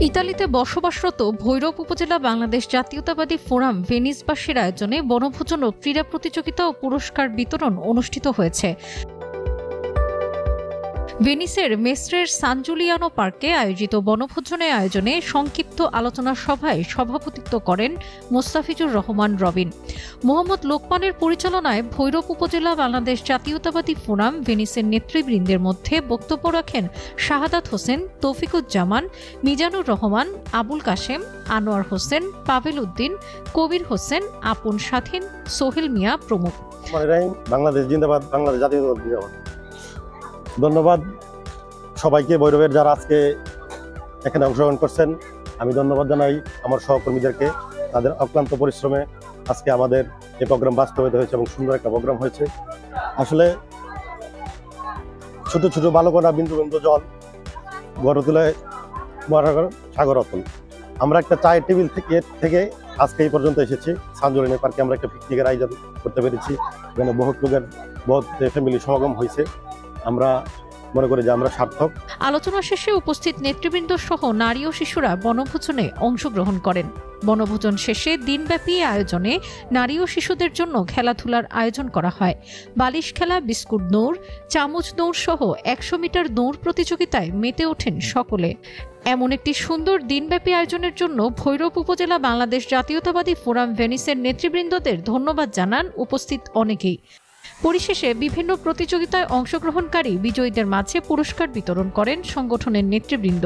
ইতালিতে বসবাসরত ভৈরব উপজেলা বাংলাদেশ জাতীয়তাবাদী ফোরাম ভেনিসবাসীর আয়োজনে বনভোজন ও ক্রীড়া প্রতিযোগিতা ও পুরস্কার বিতরণ অনুষ্ঠিত হয়েছে। ভেনিসের মেস্ট্রের সান জুলিয়ানো পার্কে আয়োজিত বনভোজনের আয়োজনে সংক্ষিপ্ত আলোচনা সভায় সভাপতিত্ব করেন মোস্তাফিজুর রহমান রবিন। মোহাম্মদ লোকমানের পরিচালনায় ভৈরব উপজেলা বাংলাদেশ জাতীয়তাবাদী ফোরাম ভেনিসের নেতৃবৃন্দের মধ্যে বক্তব্য রাখেন শাহাদাত হোসেন, তৌফিকুজ্জামান, মিজানুর রহমান, আবুল কাশেম, আনোয়ার হোসেন, পাভেল উদ্দিন, কবির হোসেন, আপন স্বাধীন, সোহেল মিয়া প্রমুখ। বাংলাদেশ জিন্দাবাদ, বাংলাদেশ জাতীয়তাবাদী জিন্দাবাদ। ধন্যবাদ সবাইকে, ভৈরবের যারা আজকে এখানে অংশগ্রহণ করছেন। আমি ধন্যবাদ জানাই আমার সহকর্মীদেরকে, তাদের অক্লান্ত পরিশ্রমে আজকে আমাদের এই প্রোগ্রাম বাস্তবায়িত হয়েছে এবং সুন্দর একটা প্রোগ্রাম হয়েছে। আসলে ছোট ছোট বালকনা বিন্দু বিন্দু জল গড়ে তোলে মহাসাগর সাগর অতল। আমরা একটা চায়ের টেবিল থেকে আজকে এই পর্যন্ত এসেছি। সান জুলিয়ানো পার্কে আমরা একটা পিকনিকের আয়োজন করতে পেরেছি। এখানে বহুত লোকের বহুত ফ্যামিলি সমাগম হয়েছে। আমরা মনে করি যে আমরা সার্থক। আলোচনা শেষে উপস্থিত নেতৃবৃন্দ সহ নারী ও শিশুরা বনভোজনে অংশগ্রহণ করেন। বনভোজন শেষে দিনব্যাপী আয়োজনে নারী ও শিশুদের জন্য খেলাধুলার আয়োজন করা হয়। বালিশ খেলা, বিস্কুট দৌড়, চামচ দৌড় সহ 100 মিটার দৌড় প্রতিযোগিতায় মেতে ওঠেন সকলে। এমন একটি সুন্দর দিনব্যাপী আয়োজনের জন্য ভৈরব উপজেলা বাংলাদেশ জাতীয়তাবাদী ফোরাম ভেনিসের নেতৃবৃন্দদের ধন্যবাদ জানান উপস্থিত অনেকেই। পরিশেষে বিভিন্ন প্রতিযোগিতায় অংশগ্রহণকারী বিজয়ীদের মাঝে পুরস্কার বিতরণ করেন সংগঠনের নেতৃবৃন্দ।